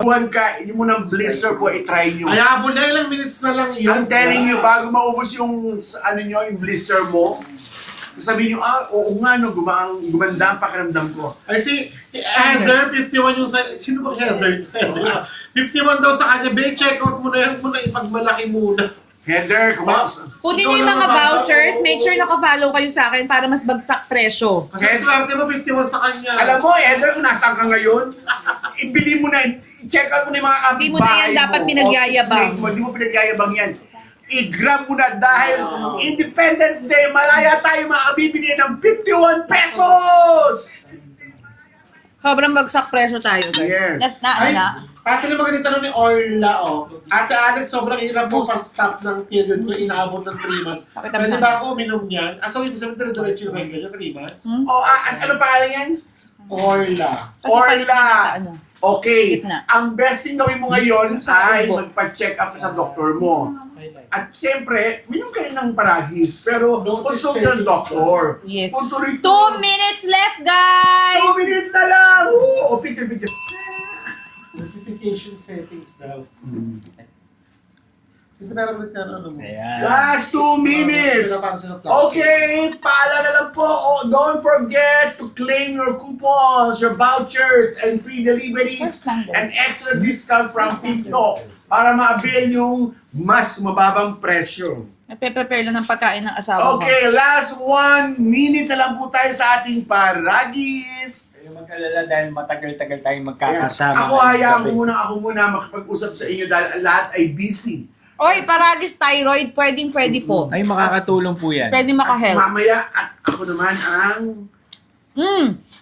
Buwan ka, hindi mo ng blister po, i-try nyo. Ay, habol na ilang minutes na lang yun. I'm telling you, bago maubos yung, ano nyo, yung blister mo, sabihin nyo, oo nga, no, gumanda ang pakiramdam ko. Ay, si Heather, 51 yung sa... Sino ba Heather? 51 daw sa kanya. Check out mo na yan muna, ipagmalaki muna. Heather, kumakas. Kunin niyo yung mga vouchers, make sure naka-follow kayo sa akin para mas bagsak presyo. Kasi swerte mo, 51 sa kanya. Alam mo, Heather, kung nasaan ka ngayon, ibili mo na, i-check out mo na yung mga Hindi mo na yan dapat pinagyayabang. Hindi mo pinagyayabang yan. I-grab mo na dahil Independence Day, malaya tayo makabibili ng 51 pesos! Sobrang bagsak presyo tayo, guys. Yes. Ay, pati na magandang tanong ni Orla, Ate Alex, sobrang hirap mo pa-stop ng period ko, inaabot ng 3 months. Pwede ba ako uminom niyan? So, ibig sabihin, dire-diretso yung regular, 3 months? Ano pangalan yan? Orla. Kasi palit na sa ano. Okay. Gitna. Ang best thing gawin mo ngayon Sa ay ubo. magpa-check up ka sa doktor mo. At siyempre, minom kayo ng paragis, pero consult ng doktor. Yes. Kung 2 minutes left, guys! 2 minutes na lang! Oo, picture. Notification settings daw. Kasi meron ulit ka ano mo. Ayan. Last 2 minutes! Okay, paalala lang po, don't forget to claim your coupons, your vouchers, and free delivery, and extra discount from TikTok para ma-avail yung mas mababang presyo. Nagpe-prepare lang ng pagkain ng asawa ko. Okay, last 1 minute na lang po tayo sa ating paragis. Huwag mag-alala dahil matagal-tagal tayong magkakasama. Ako muna makipag-usap sa inyo dahil ang lahat ay busy. Oy, paragis thyroid, pwede po. Ay, makakatulong po yan. Pwede maka-help. Mamaya, at ako naman ang...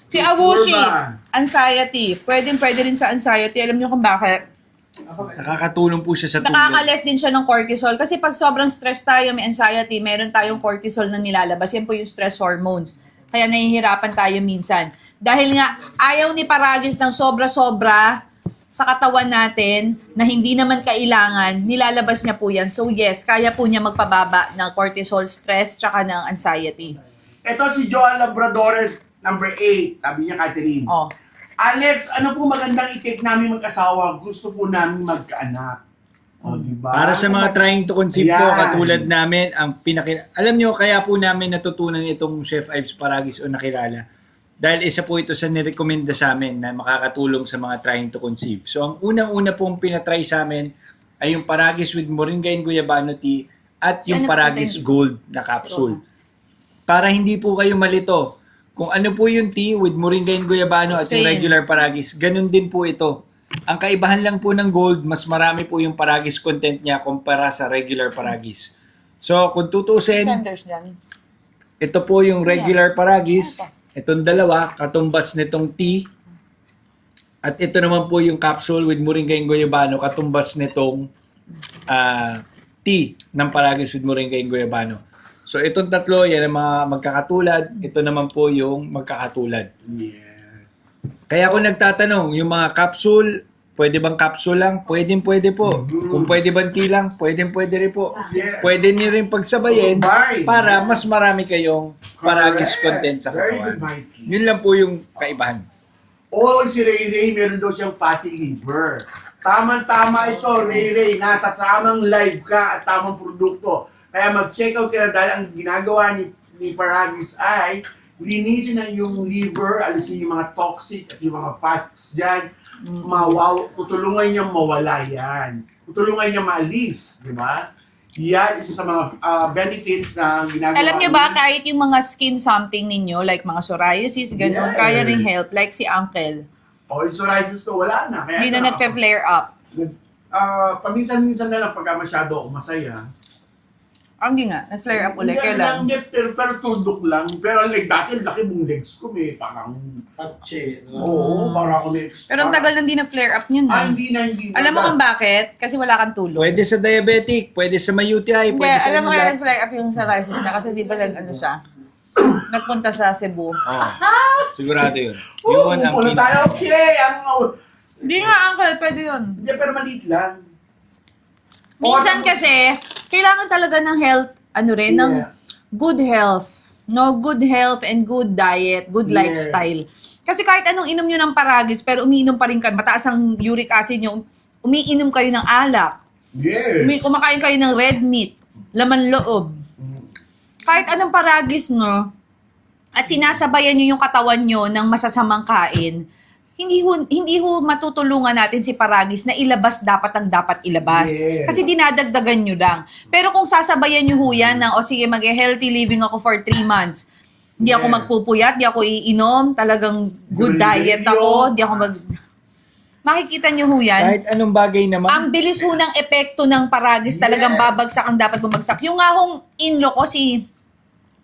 Si Awushi, Kurba. anxiety. Pwede rin sa anxiety. Alam niyo kung bakit? Nakakatulong po siya sa tulog. Nakaka-less din siya ng cortisol. Kasi pag sobrang stress tayo, may anxiety, meron tayong cortisol na nilalabas. Yan po yung stress hormones. Kaya nahihirapan tayo minsan. Dahil nga, ayaw ni Paragis ng sobra-sobra sa katawan natin na hindi naman kailangan, nilalabas niya po yan. So yes, kaya po niya magpababa ng cortisol, stress, tsaka ng anxiety. Ito si Joan Labradores, number 8. Sabi niya, Catherine. Oh. Alex, ano po magandang i-take namin mag-asawa? Gusto po namin magkaanak. O, diba? Para sa mga trying to conceive po, Yan. katulad namin, alam nyo, kaya po namin natutunan itong Chef Ives Paragis o nakilala. Dahil isa po ito sa nirekomenda sa amin na makakatulong sa mga trying to conceive. So, ang unang-una pong pinatry sa amin ay yung Paragis with Moringa and Guyabano tea at yung Paragis Gold na capsule. Para hindi po kayo malito, kung ano po yung tea with Moringa and Guyabano at yung regular Paragis, ganun din po ito. Ang kaibahan lang po ng Gold, mas marami po yung Paragis content niya kumpara sa regular Paragis. So, kung tutusin, ito po yung regular Paragis, itong dalawa, katumbas nitong tea, at ito naman po yung capsule with Moringa and Guyabano, katumbas nitong tea ng Paragis with Moringa and Guyabano. So, itong tatlo, yan ang mga magkakatulad. Ito naman po yung magkakatulad. Yeah. Kaya kung nagtatanong, yung mga capsule, pwede bang capsule lang? Pwede po. Kung pwede bang tea lang? Pwede rin po. Yes. Pwede niyo rin pagsabayin Combine. para mas marami kayong Paragis Correct. content sa Very good, katawan. Mikey. Yun lang po yung kaibahan. Si Ray, meron daw siyang fatty liver. Tama ito, Ray. Nasa tamang live ka at tamang produkto. Kaya mag-check out ka na dahil ang ginagawa ni Paragis ay linisin na yung liver, alisin yung mga toxic at yung mga fats dyan. Tutulungan niya mawala yan. Tutulungan niya maalis, di ba? Yan, isa sa mga benefits na ginagawa. Alam niyo ba, kahit yung mga skin something ninyo, like mga psoriasis, ganun, Yes. kaya rin help, like si Uncle. Yung psoriasis ko, wala na. Kaya Hindi na nagfe-flare up. Paminsan-minsan na lang pagka masyado ako masaya. Hindi nga, nag-flare up ulit. Kailan? Pero tuldok lang. Pero like dati, laki mong legs ko, may parang... Patche. Oo, parang ako may... Pero ang tagal nang di nag-flare up niyan. Hindi na. Alam mo kung bakit? Kasi wala kang tulog. Pwede sa diabetic, pwede sa may UTI, Hindi, pwede sa alam mo ano kaya lahat. nag-flare up yung psoriasis na kasi di ba nag-ano siya? Nagpunta sa Cebu. Sigurado yun. Oo, Yun ang puno tayo. Okay, Hindi nga, Uncle, pwede yun. Hindi, pero maliit lang. Minsan kasi, kailangan talaga ng health, ng good health. No, good health and good diet, good Yeah. lifestyle. Kasi kahit anong inom nyo ng Paragis, pero umiinom pa rin kayo, mataas ang uric acid nyo, umiinom kayo ng alak, Yes. kumakain kayo ng red meat, laman loob. Kahit anong Paragis, no, at sinasabayan nyo yung katawan nyo ng masasamang kain, hindi ho matutulungan natin si Paragis na ilabas dapat ang dapat ilabas. Yes. Kasi dinadagdagan nyo lang. Pero kung sasabayan nyo ho yan ng, sige, mag-healthy living ako for 3 months, hindi ako Yes. magpupuyat, hindi ako iinom, talagang good diet ako, hindi ako Makikita nyo ho yan. Kahit anong bagay naman. Ang bilis ho ng epekto ng Paragis, talagang Yes. babagsak ang dapat bumagsak. Yung nga hong in-law ko, si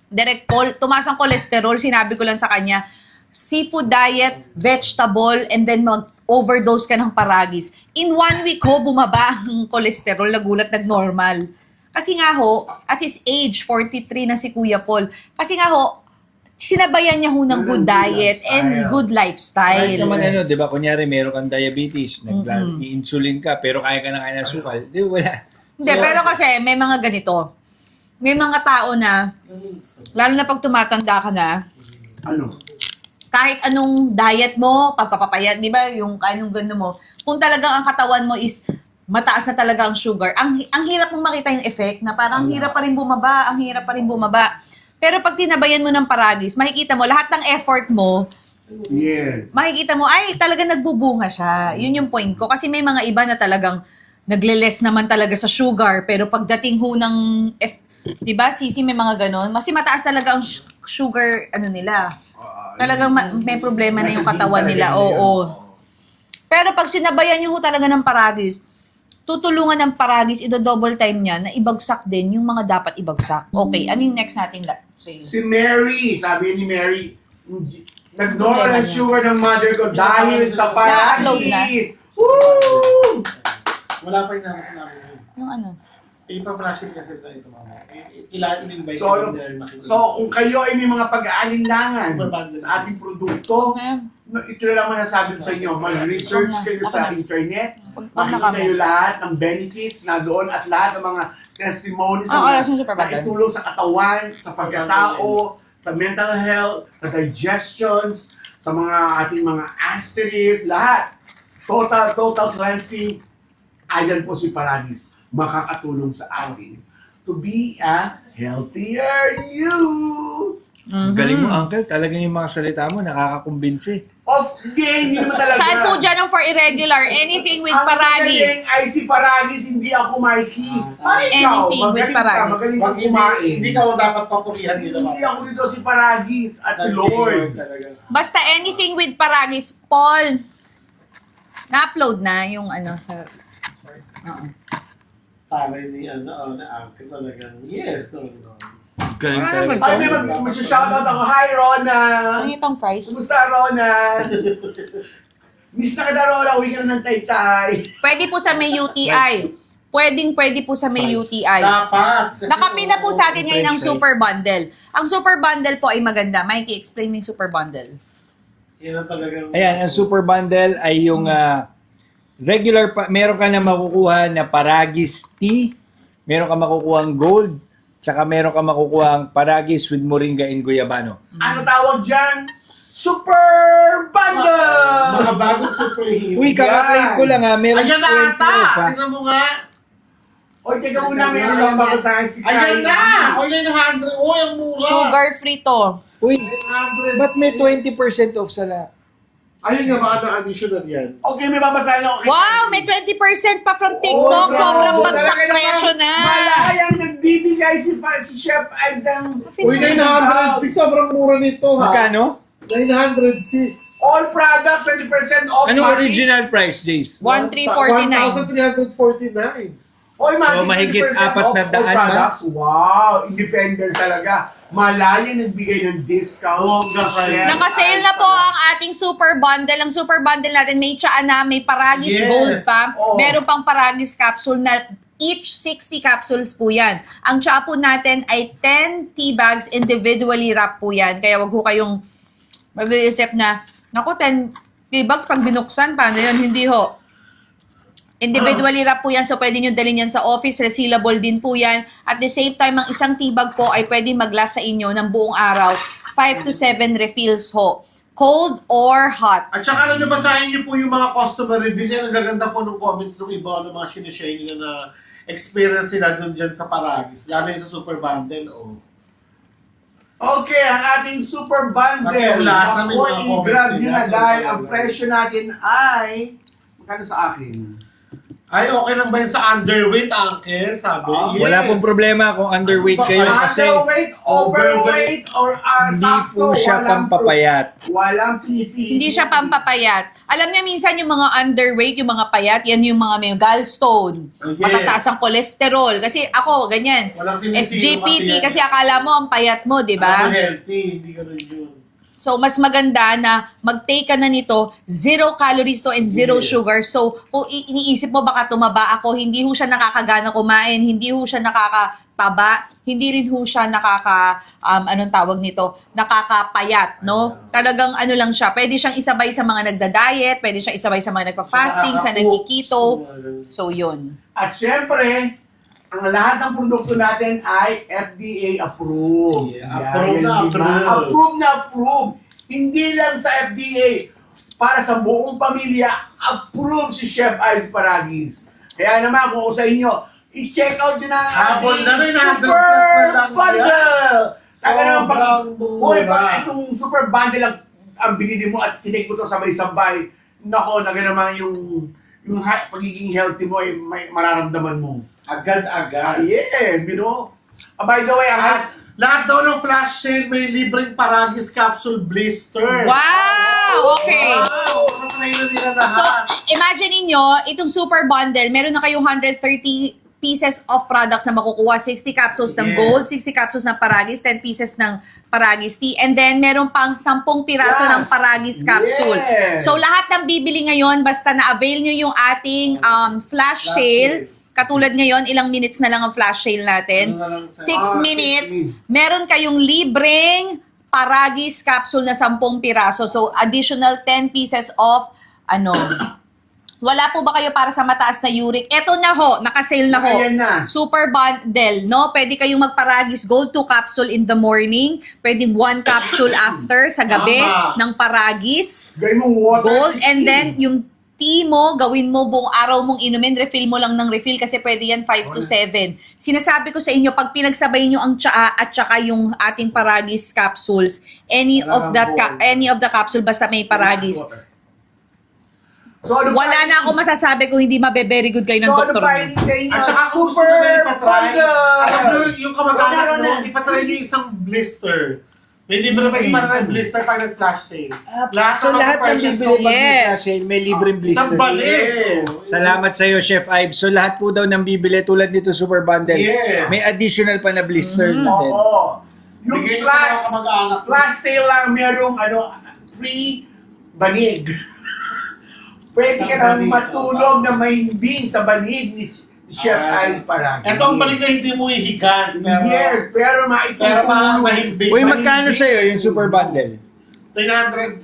Direk Paul, tumaas ang cholesterol, sinabi ko lang sa kanya, seafood diet, vegetable, and then mag-overdose ka ng Paragis. In 1 week ho, bumaba ang cholesterol, nagulat, nag-normal. Kasi nga ho, at his age, 43 na si Kuya Paul, kasi nga ho, sinabayan niya ho ng good diet and good Kahit lifestyle. naman di ba, kunyari meron kang diabetes, i-insulin ka, pero kaya ka na ng sukal, di wala. Hindi, pero kasi may mga ganito. May mga tao na, lalo na pag tumatanda ka na, Ano? kahit anong diet mo, pagpapapayat, di ba, yung anong gano mo, kung talagang ang katawan mo is mataas na talaga ang sugar, ang hirap mong makita yung effect na parang ang hirap pa rin bumaba. Pero pag tinabayan mo ng Paragis, makikita mo, lahat ng effort mo, Yes. makikita mo, ay, talaga nagbubunga siya. Yun yung point ko. Kasi may mga iba na talagang nagle-less naman talaga sa sugar, pero pagdating ho ng, di ba, sisi may mga ganon, kasi mataas talaga ang sugar, nila. Talagang may problema na yung katawan nila. Oo. Pero pag sinabayan nyo ho talaga ng Paragis, tutulungan ng Paragis, ido-double time niya na ibagsak din yung mga dapat ibagsak. Okay, ano yung next natin? Si Mary, sabi ni Mary, nag-normal Problema ang niya. sugar ng mother ko dahil sa Na-upload na. Paragis. Woo! Wala pa yung namin. Yung ano? Ipa-flash kasi na ito, mama. Ilan in-invite So, kung kayo ay may mga pag-aalinlangan sa ating produkto, Ngayon, ito na lang masasabi ko sa inyo, mag-research kayo sa internet, Wag na makikita kami. nyo lahat ng benefits na doon at lahat ng mga testimonies oras yung super na bundle. itulong sa katawan, sa pagkatao, sa mental health, sa digestions, sa mga ating mga asterisk, lahat. Total cleansing. Ayan po si Paragis, makakatulong sa atin to be a healthier you. Galing mo, Uncle. Talagang yung mga salita mo, nakakakumbinsi. Hindi naman talaga. saan po dyan ang for irregular? Anything with Ang magaling Paragis. ay si Paragis, hindi ako Mikey. Parang ikaw, Anything with magaling ka, Paragis. magaling Pag ka kumain. hindi ka dapat papurihan dito. Hindi ako dito si Paragis at si Lord. Basta anything with Paragis. Paul, na-upload na yung sa... Oo. Taray ni na Uncle talagang, yes. Galing Ah, talaga. Ay, may mag-shoutout ako. Hi, Rona! Ano yung pang fries? Kumusta, Rona? Miss na kita, Rona. Uwi ka na ng Taytay. Pwede po sa may UTI. Pwede po sa may UTI. Dapat. Kasi, Nakapin na po sa atin ngayon ang French fries. super bundle. Ang super bundle po ay maganda. Mikey, explain mo yung super bundle. Yan ang talagang... Ayan, ang super bundle ay yung regular, meron ka na makukuha na Paragis tea, meron ka makukuha gold, tsaka meron ka makukuha ang Paragis with moringa and guyabano. Ano tawag dyan? Super Bundle! Mga bagong superhero. Uy, kaka-claim ko lang meron Ayan na 20 ata! off Tingnan mo nga. Oy, teka muna, meron lang bago sa akin si Ayan Kylie. na! O, 900. Uy, ang mura. Sugar-free to. Uy, 900. ba't may 20% off sa lahat? Ayun nga, baka na-additional yan. Okay, may babasahin ako. Wow, may 20% pa from TikTok. Oh, Sobrang bravo. bagsak Talaga presyo naman, na. Malayang nagbibigay si Chef Adam. Uy, 906. Sobrang mura nito, ha? Magkano? 906. All products, 20% off. Anong Mati. original price, Jace? 1,349. 1,349. Oy, Mati, So, mahigit 20% 4 na off all daan ba? products. Wow, independent talaga. Malaya nagbigay ng discount. Nakasale na po ang ating super bundle. Ang super bundle natin may tsaa na, may Paragis Yes. Gold pa. Oh. Meron pang Paragis capsule na each 60 capsules po yan. Ang tsaa po natin ay 10 tea bags individually wrap po yan. Kaya wag ho kayong mag-iisip na, naku, 10 tea bags pag binuksan, paano yun? Hindi ho. Individually wrap po yan, so pwede nyo dalhin yan sa office, resealable din po yan. At the same time, ang isang tea bag po ay pwede mag-last sa inyo ng buong araw, 5 to 7 refills ho. Cold or hot. At saka alam nyo, basahin nyo po yung mga customer reviews. Yan, ang gaganda po ng comments ng iba, ng mga sinishare nila na experience nila dun dyan sa Paragis. Lalo yung sa Super Bundle, oh. Okay, ang ating super bundle. Pati yung lasa, may Ako, mga comments i-grab nyo sila. na dahil ang presyo natin ay... Magkano sa akin? Ay, okay lang ba yun sa underweight, Uncle? Sabi. Ah, Wala pong problema kung underweight kayo kasi Underweight, overweight, or hindi sakto, po siya walang pampapayat. Walang pinipili. Hindi siya pampapayat. Alam niya minsan yung mga underweight, yung mga payat, yan yung mga may gallstone, Oh, yes. matataas ang kolesterol. Kasi ako, ganyan. Walang sinisino SGPT, yan. kasi akala mo ang payat mo, di ba? Ako healthy, hindi ganun yun. So, mas maganda na mag-take ka na nito, 0 calories to and 0 Yes. sugar. So, kung iniisip mo baka tumaba ako, hindi ho siya nakakagana kumain, hindi ho siya nakakataba, hindi rin ho siya anong tawag nito, nakakapayat, no? Talagang ano lang siya, pwede siyang isabay sa mga nagda-diet, pwede siyang isabay sa mga nagpa-fasting, sa nagkikito. So, yun. At syempre, ang lahat ng produkto natin ay FDA approved. Yeah, approved na di ba? approved. Approved na approved. Hindi lang sa FDA, para sa buong pamilya, approved si Chef Ives Paragis. Kaya naman, kung sa inyo, i-check out nyo na ang Habol ating na rin, 100 super na lang bundle. Saka naman, pag, Sobrang Hoy, mura. pag itong super bundle ang binili mo at tinake mo to sabay-sabay, nako, naman yung pagiging healthy mo ay may mararamdaman mo. Agad-agad. Yeah, you know. By the way, At lahat daw ng flash sale may libreng Paragis capsule blister. Wow! Okay. Wow! Ano na nila So, lahat? imagine niyo itong super bundle, meron na kayong 130 pieces of products na makukuha. 60 capsules ng Yes. gold, 60 capsules ng Paragis, 10 pieces ng Paragis tea, and then meron pang 10 piraso Yes. ng Paragis capsule. Yes. So, lahat ng bibili ngayon, basta na-avail nyo yung ating flash sale. Katulad ngayon, ilang minutes na lang ang flash sale natin. Ano na lang, 6 sir? 6 minutes, minutes. meron kayong libreng Paragis capsule na 10 piraso. So, additional 10 pieces of, wala po ba kayo para sa mataas na uric? Eto na ho, nakasale na ho. Ayan na. Super bundle, no? Pwede kayong magparagis gold 2 capsule in the morning. Pwedeng 1 capsule after sa gabi Tama. ng paragis. Gawin mong water. Gold, and 16. then yung tea mo, gawin mo buong araw mong inumin, refill mo lang ng refill kasi pwede yan 5 to 7. Sinasabi ko sa inyo, pag pinagsabay nyo ang tsaa at saka yung ating paragis capsules, any of the capsule basta may paragis, So, ano wala pa- na ako masasabi kung hindi mabe-very good kayo ng So, ano doktor pa nyo. hinihintay nyo? At saka kung gusto Super nyo na ipatry, alam bundle! nyo, yung kamag-anak Ronald, mo, Ronald. ipatry nyo yung isang blister. May libre pa extra na blister pag nag-flash sale. Lahat So lahat ng mag-purchase bibili pag may Yes. flash sale, may libreng Isang blister. balik. Yes. Salamat sa iyo, Chef Ives. So lahat po daw ng bibili tulad nito Super Bundle, Yes. may additional pa na blister natin. Oo. Yung Bigay nyo sa mga flash, kamag-anak mo. flash sale lang merong free banig. Pwede ka nang matulog na mahimbing sa banig ni Chef Ives Paragis. Ito ang balik na hindi mo ihigan. Yes, pero Pero mahimbing. Uy, magkano sa iyo yung Super Bundle? 300,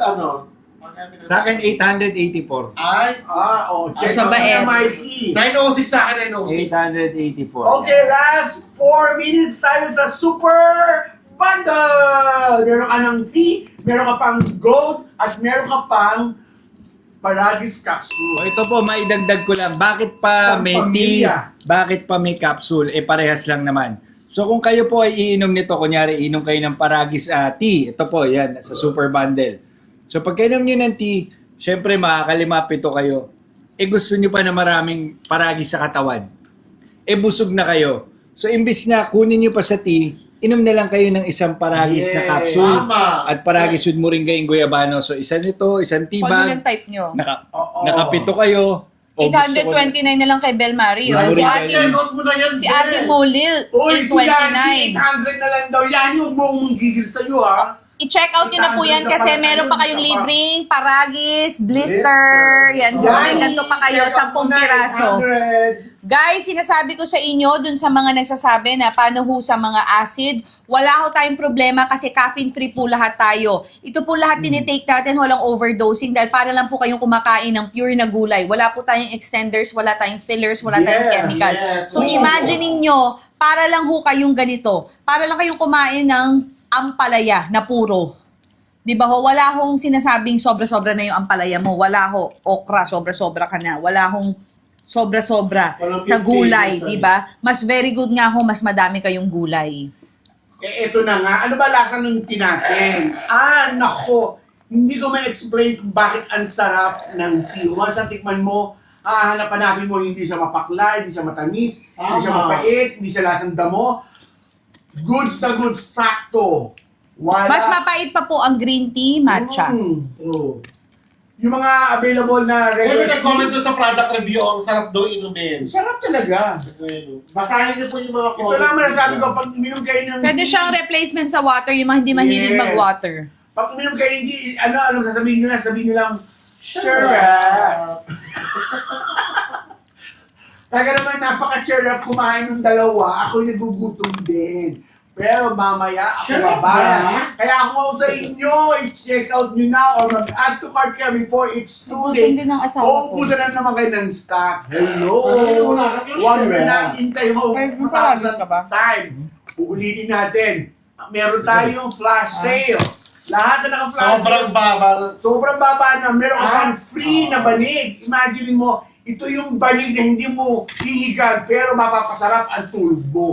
Sa akin 884. Ay, Check Mas out mabait. na Mikey. 906 sa akin, 906. 884. Okay, last 4 minutes tayo sa Super Bundle! Meron ka ng tea, meron ka pang gold, at meron ka pang Paragis capsule. O ito po, maidagdag ko lang. Bakit pa Sa may tea? pamilya. Bakit pa may capsule? Parehas lang naman. So kung kayo po ay iinom nito, kunyari iinom kayo ng Paragis tea. Ito po, yan, sa Super Bundle. So pag kainom nyo ng tea, syempre makakalimapito kayo. Gusto nyo pa na maraming Paragis sa katawan. Busog na kayo. So imbis na kunin nyo pa sa tea, inom na lang kayo ng isang Paragis na Yeah. capsule. Tama. At Paragis with Moringaing Guyabano. So isa nito, isang tea Kung ano bag. lang type nyo. Oo. Nakapito kayo. O gusto ko na- 829 na lang kay Bel Mario. Mario Si Ray. Ate, Note mo na yan, si Ben. Ate Molil, Uy, si Yanni, 829. 800 na lang daw. Yanni, huwag mo akong gigil sa'yo, ha? I-check out nyo na po yan kasi meron pa kayong libreng paragis, blister, yan po. May ganito pa kayo, 10 piraso. 800. Guys, sinasabi ko sa inyo, dun sa mga nagsasabi na paano ho sa mga acid, wala ho tayong problema kasi caffeine-free po lahat tayo. Ito po lahat tinitake natin, walang overdosing dahil para lang po kayong kumakain ng pure na gulay. Wala po tayong extenders, wala tayong fillers, wala tayong Yeah, chemical. yes. So imagine ninyo, para lang ho kayong ganito. Para lang kayong kumain ng ampalaya na puro. Di ba ho, wala hong sinasabing sobra-sobra na yung ampalaya mo. Wala ho, okra, sobra-sobra ka na. Wala hong sobra-sobra Walang sa gulay, pipili, di ba? Mas very good nga ho, mas madami kayong gulay. Eto na nga, ano ba lasa ng tinatin? Nako, hindi ko ma-explain kung bakit ang sarap ng tea. Once tikman mo, hanap-hanapin mo, hindi siya mapakla, hindi siya matamis, hindi siya Tama. mapait, hindi siya lasang damo. Goods na goods, sakto. Wala. Mas mapait pa po ang green tea, matcha. True. Yung mga available na Kaya may regular nag-comment doon sa product review, ang sarap daw inumin. sarap talaga. Basahin niyo po yung mga Ito lang masasabi ko, pag uminom kayo ng... Pwede siyang replacement sa water, yung mga hindi mahilig Yes. mag-water. Pag uminom kayo, hindi, ano sasabihin nyo na, sabihin nyo lang, syrup. Taga naman, napaka-sure up kumain ng dalawa. Ako nagugutom din. Pero mamaya, ako Sure up babayan. ba? Kaya ako sa inyo, i-check out nyo na or mag-add to cart kayo before it's too Nagutom late. din ang asawa ko. Uubusan na naman kayo ng stock. Hello! Wala ka kang Huwag sure na up. lang hintay mo. Pero may Matapos paragis ka ba? ang time. Uulitin natin. Meron tayong flash sale. Lahat na naka-flash Sobrang sale. baba. Sobrang baba na. Meron ka pang free na Ah. banig. Imagine mo, ito yung banig na hindi mo hihigan pero mapapasarap ang tulog mo.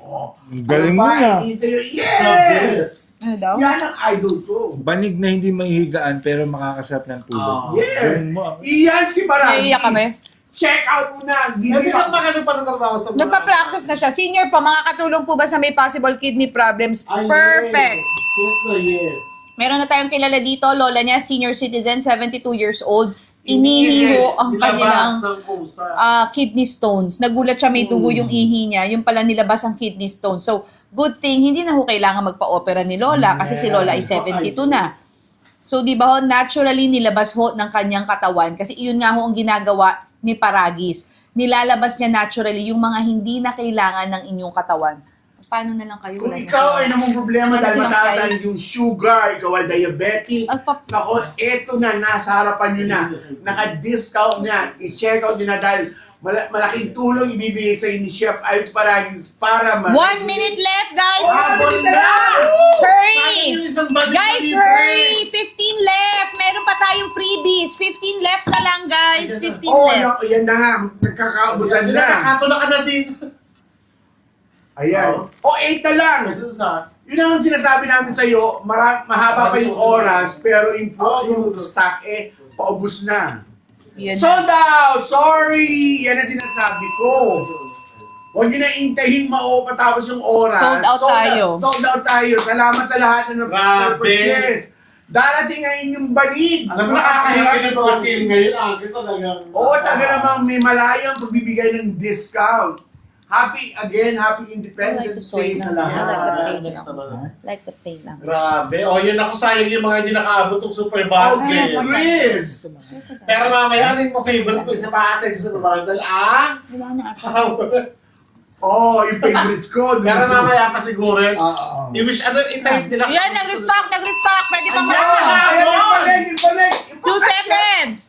Oh. Galing mo na. Yes! Ano daw? Yan ang idol ko. Banig na hindi mahihigaan pero makakasarap ng tulog. Yes! Galing mo. Iyan si Barangay. Naiiyak kami. Check out mo na. Hindi lang magano pa ng trabaho sa mga... Nagpa-practice na siya. Senior po, makakatulong po ba sa may possible kidney problems? Ay, Perfect! Yes na yes. Meron na tayong kilala dito, lola niya, senior citizen, 72 years old. Inihiho ang kanilang Nilabas ng kusa. kidney stones. Nagulat siya, may dugo yung ihi niya. Yung pala nilabas ang kidney stones. So, good thing, hindi na ho kailangan magpa-opera ni Lola kasi si Lola ay 72 na. So, di ba ho, naturally nilabas ho ng kanyang katawan kasi iyon nga ho ang ginagawa ni Paragis. Nilalabas niya naturally yung mga hindi na kailangan ng inyong katawan. Paano na lang kayo? Kung Wala na ikaw sila. ay namang problema Wala dahil silang mataas price. yung sugar, ikaw ay diabetic, nako, eto na, nasa harapan nyo na, naka-discount na, i-check out nyo na dahil malaking tulong ibibigay sa ni Chef Ives Paragis para 1 minute left, guys! Habol na! Hurry! Yung isang body Guys, body hurry! 15 left! Meron pa tayong freebies. 15 left na lang, guys. 15 Oh, left. naku, yan na nga, nagkakaubusan na. Nakakatulak ka na din. Ayan. O, 8 na lang. Kasi sa... Yun ang sinasabi namin sa iyo, mahaba pa yung oras, pero yung stock paubos na. Yan. Sold out! Sorry! Yan ang sinasabi ko. Huwag nyo na intahin matapos yung oras. Sold out tayo. Sold out tayo. Salamat sa lahat na Grabe. nag-purchase. Darating ang inyong banig. Alam mo, nakakahiga ng mga sim ngayon. Ito talagang... Oo, taga namang may malayang pagbibigay ng discount. Happy Independence Day sa lahat. Next naman. Like the play lang. Grabe. O, yun ako sayang yung mga hindi nakaabot ng super Oh, bundle. Chris! Pero mamaya, ano yung favorite ko? Isa pa sa super bundle, Wala na ata. Oh, yung favorite ko. Pero mamaya pa siguro. Oo. I-wish, ano, i-type nila. Yan, nag-restock. Pwede pa Ayan! mag-ano. Ayan, yung balik! 2 seconds!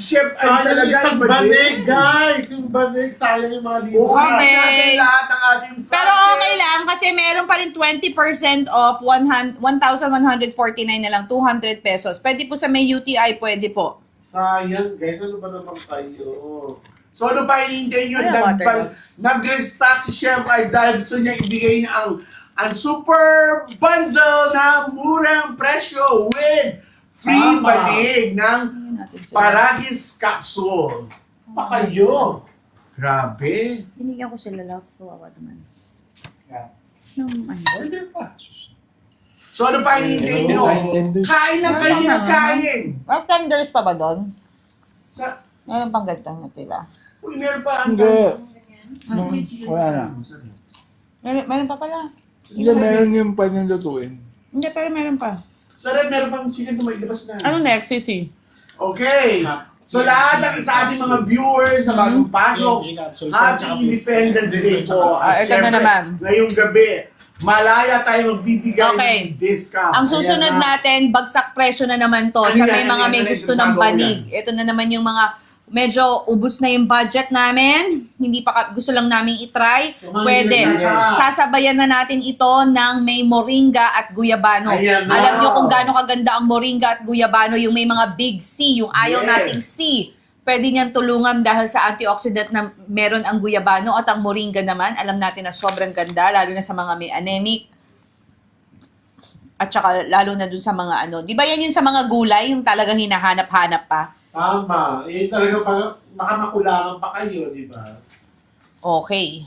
Chef, ay Sayang talaga yung isang banig, guys. Yung banig, sayang yung mga libo. Bukas Okay. natin lahat ng ating Pero okay lang kasi meron pa rin 20% off 1,149 na lang, 200 pesos. Pwede po sa may UTI, pwede po. Sayang, guys. Ano ba naman kayo? So ano pa hinihintay nyo? Ano, water Nag-restock si Chef ay dahil gusto niya ibigay na ang super bundle na murang presyo with free Tama. banig ng Paragis capsule. Pa kayo. Grabe. Binigyan ko sila love. Kawawa naman. Nung ano? Pwede pa. So ano pa hinihintay nyo? Tenders. Kain lang kayo ng kain. May tenders pa ba doon? Sa, Meron pang ganitong na tila. uy, meron pa. Hindi. Wala na. Meron pa pala. Hindi, meron yung pwedeng lutuin. Hindi, pero meron pa. Sa red, meron pang chicken na may labas na. Ano next, Sisi? Okay. So lahat ng sa ating mga viewers na bagong pasok, Happy Independence Day po. At Ito na syempre, naman. ngayong gabi, malaya tayo magbibigay Okay. ng discount. Ang susunod Ayan na. natin, bagsak presyo na naman to Ano sa yan? may Ano mga yan? may Ano gusto yung ng sasabaw banig. Ito na naman yung mga medyo ubus na yung budget namin, hindi pa gusto lang namin itry, pwede. Sasabayan na natin ito ng may moringa at guyabano. Ayan na. Alam nyo kung gaano kaganda ang moringa at guyabano, yung may mga big C, yung ayaw nating C. Pwede niyang tulungan dahil sa antioxidant na meron ang guyabano at ang moringa naman, alam natin na sobrang ganda, lalo na sa mga may anemic. At saka lalo na dun sa mga ano. Di ba yan yung sa mga gulay, yung talagang hinahanap-hanap pa? Tama. Talaga baka makulangan pa kayo, di ba? Okay.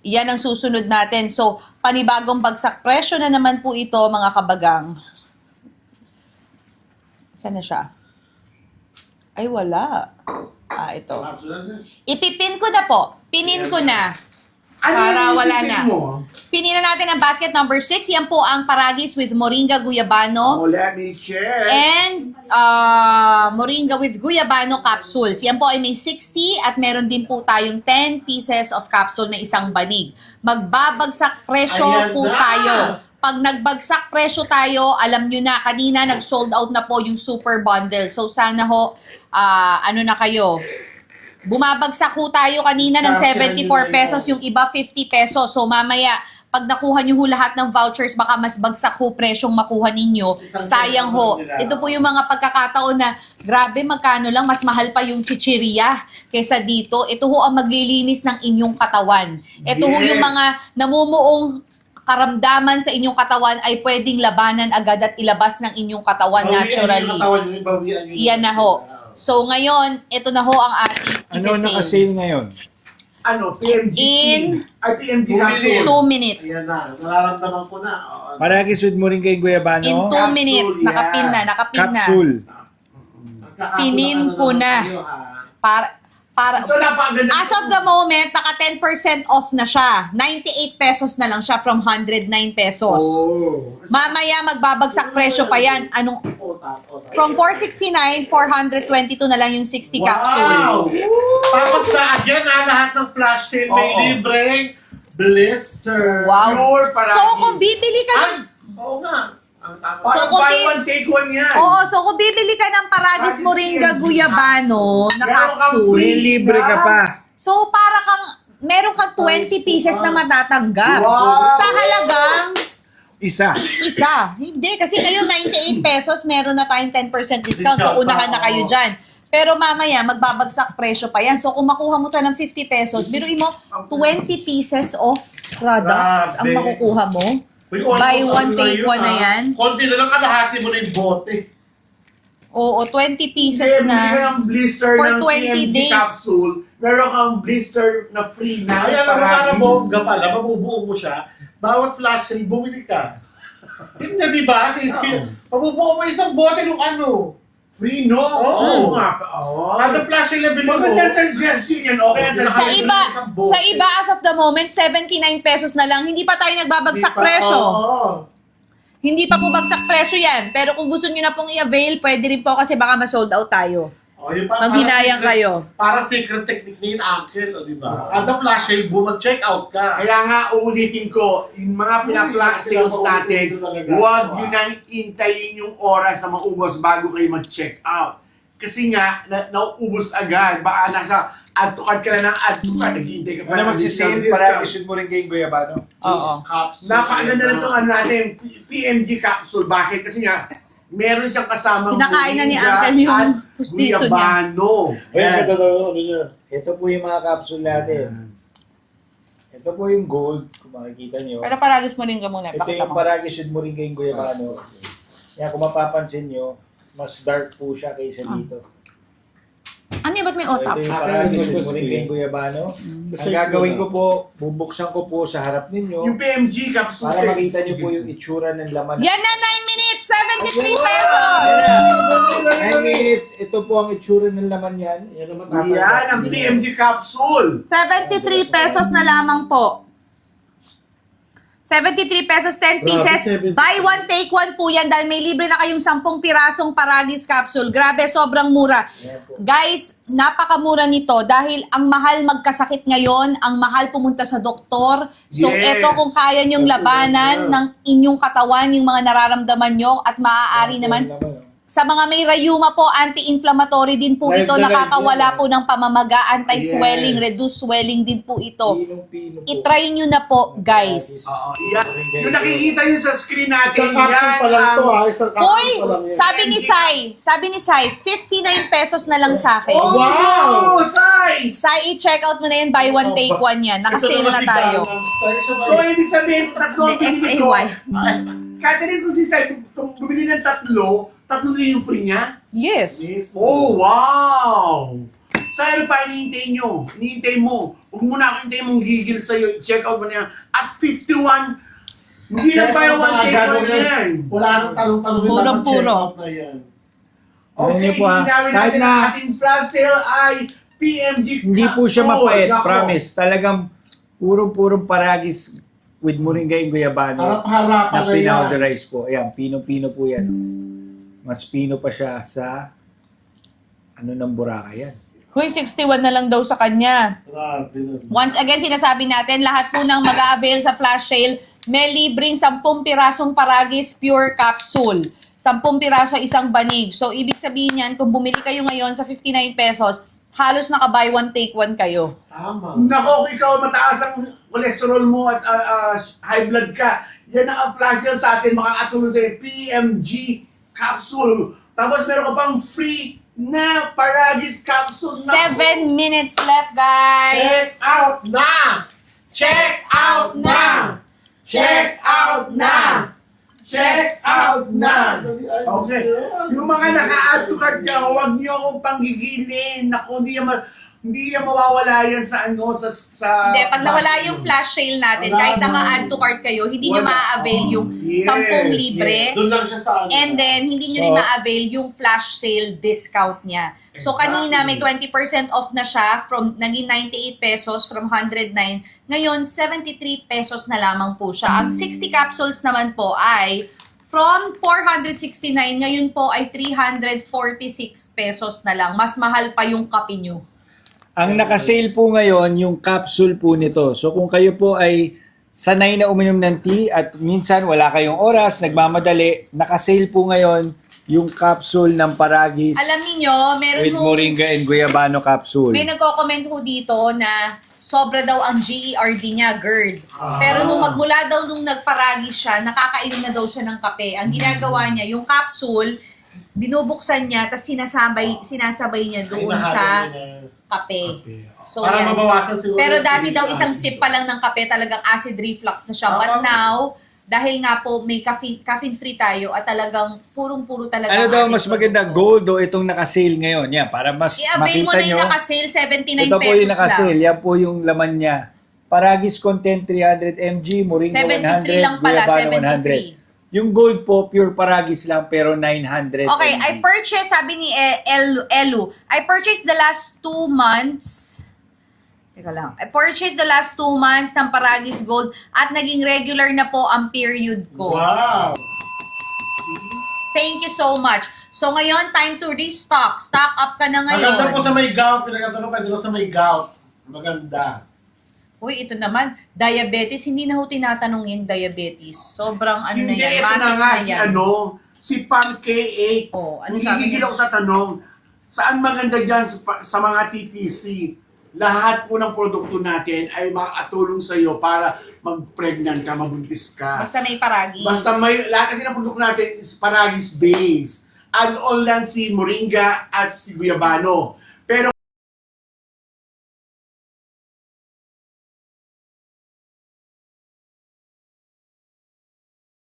Iyan ang susunod natin. So, panibagong bagsak presyo na naman po ito, mga kabagang. Saan na siya? Ay, wala. Ito. Ipipin ko na po. Pinin ko na. Para wala na. Pinin na natin ang basket number 6. Yan po ang Paragis with Moringa Guyabano. Oh, let me check. And Moringa with Guyabano capsules. Yan po ay may 60 at meron din po tayong 10 pieces of capsule na isang banig. Magbabagsak presyo Ayan po na. tayo. Pag nagbagsak presyo tayo, alam nyo na, kanina nag-sold out na po yung super bundle. So sana ho, ano na kayo, bumabagsak ho tayo kanina ng 74 pesos, yung iba 50 pesos. So mamaya, pag nakuha nyo ho lahat ng vouchers, baka mas bagsak ho presyong makuha ninyo. Sayang ho. Ito po yung mga pagkakataon na, grabe, magkano lang, mas mahal pa yung chichirya kesa dito. Ito ho ang maglilinis ng inyong katawan. Ito ho yung mga namumuong karamdaman sa inyong katawan ay pwedeng labanan agad at ilabas ng inyong katawan naturally. Iyan na ho. So ngayon, ito na ho ang ating Ano isi-sale. naka-sale ngayon? Ano, PMG. In PMG 2 capsule. 2 minutes. Ayan na. Nararamdaman ko na. Paragis with Moringa In Guyabano. 2 Capsule, minutes. yeah. Nakapin na. Capsule. Pinin ko na. Para Ito napakaganda. as of the moment, naka 10% off na siya. 98 pesos na lang siya from 109 pesos. Oh. Mamaya magbabagsak presyo pa yan. Anong from 469, 422 na lang yung 60 capsules. Tapos na again lahat ng flash sale may Oo. libreng blister. Wow. Pure Paragis. So kung bibili ka ng Oo nga. Ang tama. So, Parang kung buy bi- one, take one yan. Oo, so kung bibili ka ng Paragis Paragis Moringa PMG Guyabano na Meron kang capsule, free Libre ka pa. so para kang meron kang 20 pieces na matatanggap Wow. sa halagang Isa. isa. Hindi, kasi kayo 98 pesos, meron na tayong 10% discount. So, unahan na kayo dyan. Pero mamaya, magbabagsak presyo pa yan. So, kung makuha mo to ng 50 pesos, biruin mo, 20 pieces of products ang Grabe. makukuha mo. Uy, Buy almost one, ano na take yun, one na yan. Konti na lang kalahati mo na yung bote. Oo, 20 pieces Hindi, bili ka na. ng blister For ng 20 PMG days. capsule. Meron kang blister na free na. Ay, alam mo, para Paragis. bongga pala, mabubuo mo siya. Bawat flash sale, bumili ka. Hindi, di ba? Mabubuo mo isang bote ng ano. Free, no? Oo. nga. Oo. Kada flash sale na bili mo. Magandang suggestion yan. Okay, yan Sa iba, sa iba as of the moment, 79 pesos na lang. Hindi pa tayo nagbabagsak presyo. Oo. Hindi pa po bagsak presyo yan. Pero kung gusto nyo na pong i-avail, pwede rin po kasi baka ma-sold out tayo. Oh, yung Maghinayang kayo. Para secret technique ni Uncle, o, di ba? Kada flash sale, mag-check out ka. Kaya nga, uulitin ko, yung mga pinapla sales natin, huwag yun ang intayin yung oras na maubos bago kayo mag-check out. Kasi nga, nauubos agad. Baka nasa add to cart ka na ng add to cart, naghihintay ka pa Ano ng magsisale discount. Paragis with Moringa Guyabano? Oo. Capsule. Napakaganda na itong ano natin, PMG capsule. Bakit? Kasi nga, meron siyang kasamang Kinakain na ni moringa Uncle yung at pustiso niya. guyabano. Ay, ganda daw, ano niya. Ito po yung mga capsule natin. Ito po yung gold, kung makikita nyo. Pero Paragis Moringa muna. Ito Pakita yung mo. Paragis with Moringa Guyabano. Kaya kung mapapansin nyo, mas dark po siya kaysa dito. Ano yun? Ba't may So, otap? ito yung Paragis with Moringa Guyabano. Ang gagawin ko po, bubuksan ko po sa harap ninyo Yung PMG capsule. para makita nyo po yung itsura ng laman. Yan na, 9 minutes! 73 pesos! 9 minutes, ito po ang itsura ng laman yan. Yan naman Yan, ang PMG capsule. 73 pesos na lamang po. 73 pesos, 10 pieces. Grabe, 70. Buy one, take one po yan dahil may libre na kayong 10 pirasong Paragis capsule. Grabe, sobrang mura. Ayan po. Guys, napakamura nito dahil ang mahal magkasakit ngayon, ang mahal pumunta sa doktor. So, Yes. eto kung kaya nyong labanan ng inyong katawan, yung mga nararamdaman nyo at maaari Ayan po naman yung laman, oh. Sa mga may rayuma po, anti-inflammatory din po ito, nakakawala po ng pamamaga, anti-swelling, Yes. reduce swelling din po ito. Pinong-pino po. I-try nyo na po, guys. Oo, yan. Yung nakikita nyo sa screen natin, Isang capsule pa lang to ha. Isang capsule Hoy, pa lang yan. sabi ni Sai, 59 pesos na lang sa akin. Oh, Wow! Sai! Sai, i-check out mo na yan, buy one, take one yan. Nakasale na tayo. So, ibig sabihin, tatlo ang The binili ko. XAY. Kahit kung si Sai, kung bumili ng tatlo na yung free niya. Yes. Oh, wow! Sai, ano pa hinihintay nyo? Hinihintay mo. Huwag mo na ako hinihintay mong gigil sa'yo. Check out mo na yan. At 51, hindi na buy one, take one yan. Wala nang talong-talong. Purong-puro. Alam Okay, niyo po, ha, linawin kahit natin na- ang ating flash sale ay PMG Hindi po siya capsule. mapait, Nako. promise. Talagang purong-purong paragis with moringa and guyabano Harap-harapan na na yan. pinowderize po. Ayan, pinong-pino po yan. Mas pino pa siya sa ano ng Boracay yan. Huy, 61 na lang daw sa kanya. Grabe na. Once again, sinasabi natin, lahat po ng mag-a-avail sa flash sale, may libreng 10 pirasong Paragis Pure Capsule. 10 piraso isang banig. So, ibig sabihin yan, kung bumili kayo ngayon sa 59 pesos, halos naka-buy one, take one kayo. Tama. Nako, kung ikaw mataas ang cholesterol mo at high blood ka, yan ang flash sale sa atin, makakatulong sa PMG capsule. Tapos meron ka pang free na Paragis capsule. 7 minutes left, guys. Check out na! Check out na! Check out na! Check out na! Okay. Yung mga naka-add to cart dyan, huwag niyo akong panggigilin. Naku, hindi yan mawawala yan sa ano, sa Hindi, pag nawala yung flash sale natin, Wala kahit na. naka-add to cart kayo, hindi nyo Wala. ma-avail yung Yes, 10 libre. Doon lang siya sa ano. And then, hindi nyo rin ma-avail yung flash sale discount niya. So, kanina may 20% off na siya from naging 98 pesos from 109. Ngayon, 73 pesos na lamang po siya. Ang 60 capsules naman po ay from 469, ngayon po ay 346 pesos na lang. Mas mahal pa yung kape nyo. Ang naka-sale po ngayon, yung capsule po nito. So kung kayo po ay sanay na uminom ng tea at minsan wala kayong oras, nagmamadali, naka-sale po ngayon yung capsule ng Paragis Alam niyo, meron with ho, moringa and guyabano capsule. may nagko-comment ho dito na sobra daw ang GERD niya, GERD. Pero nung magmula daw nung nagparagi siya, nakakainom na daw siya ng kape. Ang ginagawa niya, yung capsule, binubuksan niya, tapos sinasabay niya doon sa kape. So, Para yan. mabawasan siguro. Pero yung dati daw acid. isang sip pa lang ng kape, talagang acid reflux na siya. But now, dahil nga po may caffeine-free tayo at talagang purong-puro talaga. Ano daw added mas to maganda, the- gold o itong naka-sale ngayon? Yan, para mas I-avail mo makita na yung nyo. naka-sale, 79 Ito po pesos yung naka-sale. lang. Yan po yung laman niya. Paragis content 300 mg, moringa 73 100, lang pala, guyabano 73. 100. Yung gold po, pure Paragis lang pero 900 Okay, mg. I purchased, sabi ni Elu, I purchased the last 2 months. Teka lang. I purchased the last 2 months ng Paragis Gold at naging regular na po ang period ko. Wow! Thank you so much. So ngayon, time to restock. Stock up ka na Maganda po ngayon. sa may gout. Pinagkatanong pwede lang sa may gout. Maganda. Uy, ito naman, diabetes. Hindi na ho tinatanong yung diabetes. Sobrang ano na Hindi, yan. ito na matik nga na si yan. si Pam K8. Oh, ano sabi Nagigigil niya? ako sa tanong, saan maganda dyan sa mga TTC? Lahat po ng produkto natin ay makatulong sa iyo para mag-pregnant ka, mabuntis ka. Basta may paragis. Basta may, lahat kasi ng produkto natin is Paragis based. Add-on lang si Moringa at si Guyabano.